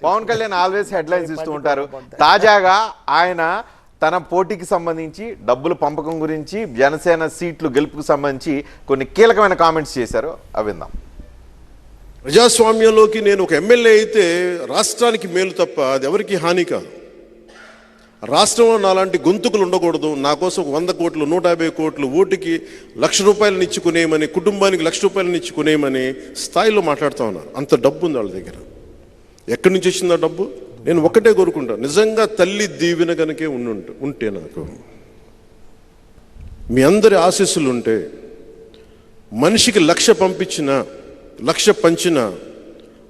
Pawan Kalyan always headlines ఇస్తూ ఉంటారు. తాజాగా ఆయన తన పోటీకి సంబంధించి డబ్బుల పంపకం గురించి జనసేన సీట్లు గెలుపుకు సంబంధించి కొన్ని కీలకమైన కామెంట్స్ చేశారు. అవిందాం. ప్రజాస్వామ్యంలోకి నేను ఒక ఎమ్మెల్యే అయితే రాష్ట్రానికి మేలు తప్ప అది ఎవరికి హాని కాదు. రాష్ట్రంలో నాలాంటి గొంతుకులు ఉండకూడదు. నా కోసం 100 కోట్లు 150 కోట్లు ఓటుకి ₹1,00,000 ఇచ్చుకునేయమని, కుటుంబానికి ₹1,00,000 ఇచ్చుకునేయమని స్థాయిలో మాట్లాడుతూ ఉన్నారు. అంత డబ్బు ఉంది వాళ్ళ దగ్గర. ఎక్కడి నుంచి వచ్చింది ఆ డబ్బు? నేను ఒక్కటే కోరుకుంటాను, నిజంగా తల్లి దీవెన కనుకే ఉంటే నాకు మీ అందరి ఆశీస్సులు ఉంటే మనిషికి 1,00,000 పంపించినా 1,00,000 పంచినా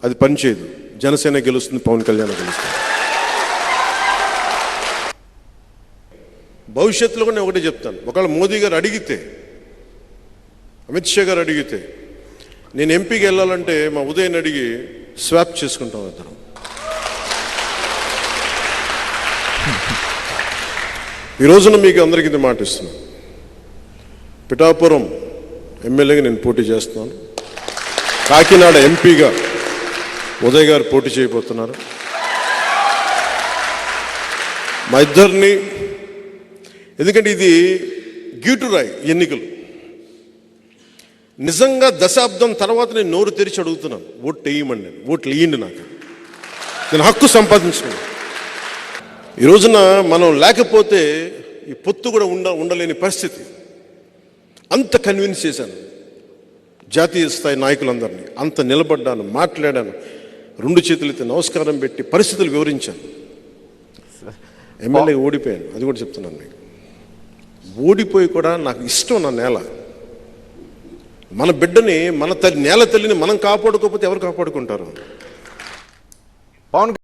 అది పనిచేయదు. జనసేన గెలుస్తుంది, పవన్ కళ్యాణ్ గెలుస్తుంది. భవిష్యత్తులో కూడా నేను ఒకటే చెప్తాను, ఒకవేళ మోదీ గారు అడిగితే, అమిత్ షా గారు అడిగితే నేను ఎంపీకి వెళ్ళాలంటే మా ఉదయం అడిగి స్వాప్ చేసుకుంటాం ఇద్దరం. ఈ రోజున మీకు అందరికీ ఇది మాట ఇస్తున్నాను, పిఠాపురం ఎమ్మెల్యేగా నేను పోటీ చేస్తున్నాను. కాకినాడ ఎంపీగా ఉదయ్ గారు పోటీ చేయబోతున్నారు. మా ఇద్దరిని, ఎందుకంటే ఇది గీటురాయి ఎన్నికలు. నిజంగా దశాబ్దం తర్వాత నేను నోరు తెరిచి అడుగుతున్నాను, ఓట్లు వేయమండి, నేను ఓట్లు వేయండి, నాకు నేను హక్కు సంపాదించుకున్నాను. ఈ రోజున మనం లేకపోతే ఈ పొత్తు కూడా ఉండలేని పరిస్థితి. అంత కన్విన్స్ చేశాను జాతీయ స్థాయి నాయకులందరినీ, అంత నిలబడ్డాను, మాట్లాడాను, 2 చేతులైతే నమస్కారం పెట్టి పరిస్థితులు వివరించాను. ఎమ్మెల్యే ఓడిపోయాను, అది కూడా చెప్తున్నాను మీకు. ఓడిపోయి కూడా నాకు ఇష్టం నా నేల. మన బిడ్డని, మన నేల తల్లిని మనం కాపాడుకోకపోతే ఎవరు కాపాడుకుంటారు? పవన్